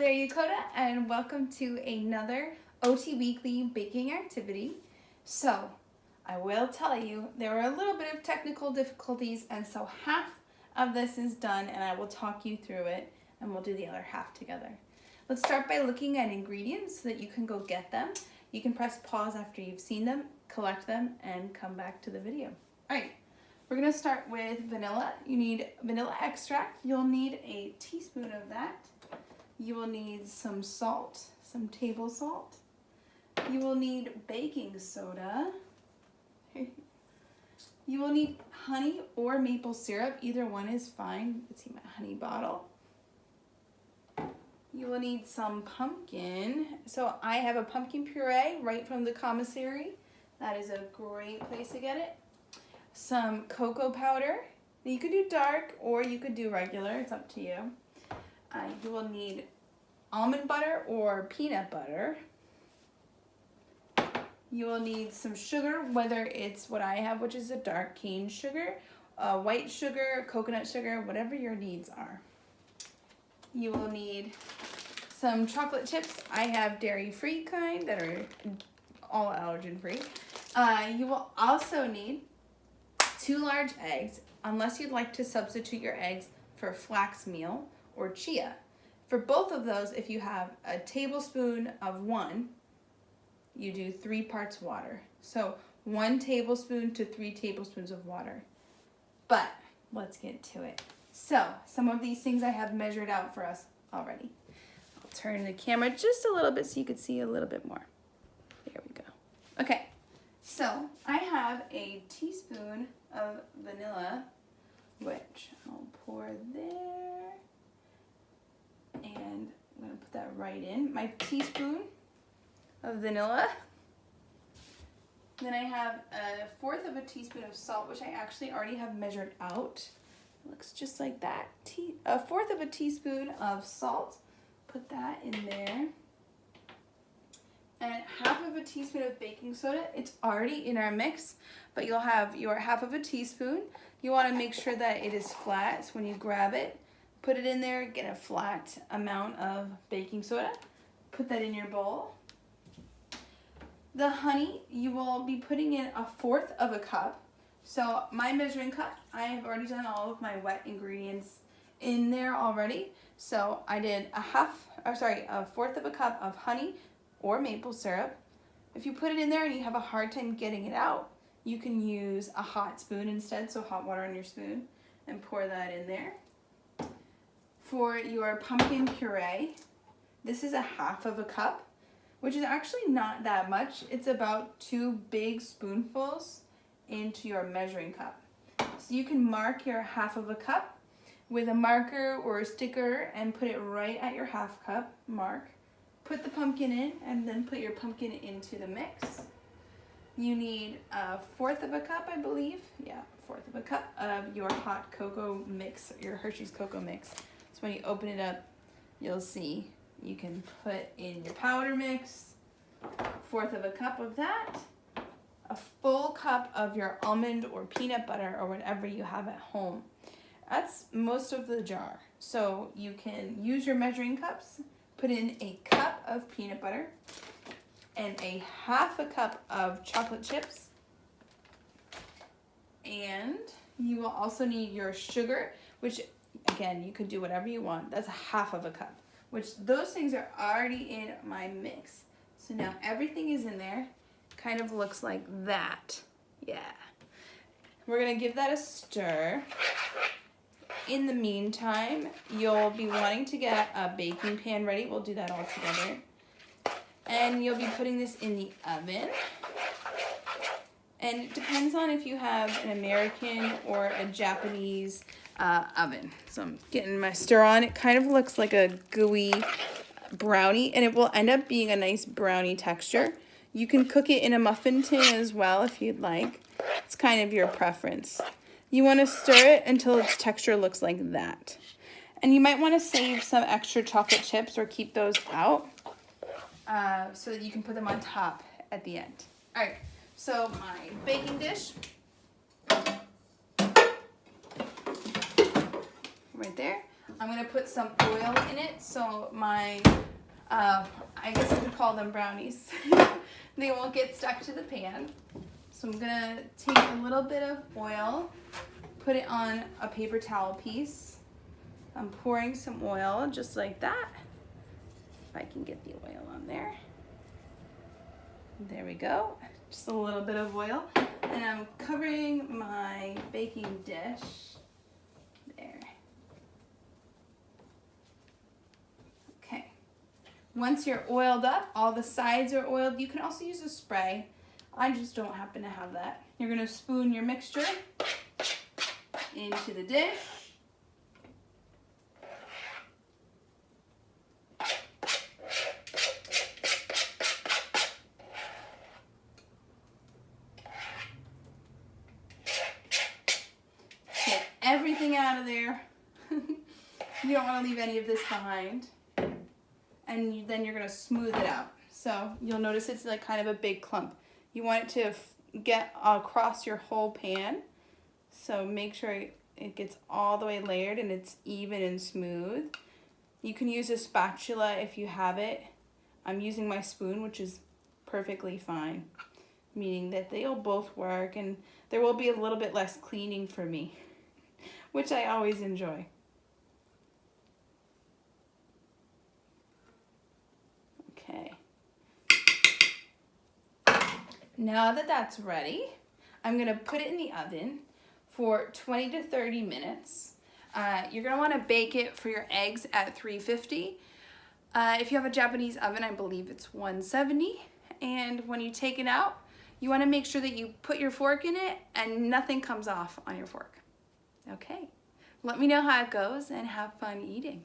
there, Yokota, and welcome to another OT Weekly baking activity. So, I will tell you, there were a little bit of technical difficulties, and so half of this is done, and I will talk you through it, and we'll do the other half together. Let's start by looking at ingredients so that you can go get them. You can press pause after you've seen them, collect them, and come back to the video. All right. We're going to start with vanilla. You need vanilla extract. You'll need a teaspoon of that. You will need some salt, some table salt. You will need baking soda. You will need honey or maple syrup. Either one is fine. Let's see my honey bottle. You will need some pumpkin. So I have a pumpkin puree right from the commissary. That is a great place to get it. Some cocoa powder. You could do dark or you could do regular. It's up to you. You will need almond butter or peanut butter. You will need some sugar, whether it's what I have, which is a dark cane sugar, white sugar, coconut sugar, whatever your needs are. You will need some chocolate chips. I have dairy-free kind that are all allergen-free. You will also need 2 large eggs, unless you'd like to substitute your eggs for flax meal or chia. For both of those, if you have a tablespoon of one, you do 3 parts water. So 1 tablespoon to 3 tablespoons of water. But let's get to it. So some of these things I have measured out for us already. I'll turn the camera just a little bit so you can see a little bit more. There we go. Okay, so I have a teaspoon of vanilla, which I'll pour there, and I'm gonna put that right in. My teaspoon of vanilla. Then I have 1/4 of a teaspoon of salt, which I actually already have measured out. It looks just like that. 1/4 of a teaspoon of salt. Put that in there. And 1/2 of a teaspoon of baking soda. It's already in our mix, but you'll have your 1/2 of a teaspoon. You want to make sure that it is flat. So when you grab it, put it in there, get a flat amount of baking soda. Put that in your bowl. The honey, you will be putting in 1/4 of a cup. So my measuring cup, I have already done all of my wet ingredients in there already. So I did 1/4 of a cup of honey or maple syrup. If you put it in there and you have a hard time getting it out, you can use a hot spoon instead, so hot water on your spoon, and pour that in there. For your pumpkin puree, this is 1/2 of a cup, which is actually not that much. It's about 2 big spoonfuls into your measuring cup. So you can mark your 1/2 of a cup with a marker or a sticker and put it right at your 1/2 cup mark. Put the pumpkin in and then put your pumpkin into the mix. You need 1/4 of a cup, I believe. Yeah, 1/4 of a cup of your hot cocoa mix, your Hershey's cocoa mix. So when you open it up, you'll see you can put in your powder mix, 1/4 of a cup of that, a full cup of your almond or peanut butter or whatever you have at home. That's most of the jar. So you can use your measuring cups. Put in a cup of peanut butter and a 1/2 a cup of chocolate chips. And you will also need your sugar, which again, you could do whatever you want. That's 1/2 of a cup, which those things are already in my mix. So now everything is in there. Kind of looks like that. Yeah. We're gonna give that a stir. In the meantime, you'll be wanting to get a baking pan ready. We'll do that all together. And you'll be putting this in the oven. And it depends on if you have an American or a Japanese oven. So I'm getting my stir on. It kind of looks like a gooey brownie, and it will end up being a nice brownie texture. You can cook it in a muffin tin as well if you'd like. It's kind of your preference. You want to stir it until its texture looks like that. And you might want to save some extra chocolate chips or keep those out so that you can put them on top at the end. All right, so my baking dish. Right there. I'm gonna put some oil in it, so my, I guess I could call them brownies. They won't get stuck to the pan. So I'm gonna take a little bit of oil, put it on a paper towel piece. I'm pouring some oil just like that. If I can get the oil on there. There we go. Just a little bit of oil. And I'm covering my baking dish. There. Okay. Once you're oiled up, all the sides are oiled. You can also use a spray. I just don't happen to have that. You're gonna spoon your mixture into the dish. Get everything out of there. You don't want to leave any of this behind. And then you're gonna smooth it out. So you'll notice it's like kind of a big clump. You want it to get across your whole pan. So make sure it gets all the way layered and it's even and smooth. You can use a spatula if you have it. I'm using my spoon, which is perfectly fine, meaning that they'll both work and there will be a little bit less cleaning for me, which I always enjoy. Okay. Now that that's ready, I'm gonna put it in the oven for 20 to 30 minutes. You're gonna wanna bake it for your eggs at 350. If you have a Japanese oven, I believe it's 170. And when you take it out, you wanna make sure that you put your fork in it and nothing comes off on your fork. Okay, let me know how it goes and have fun eating.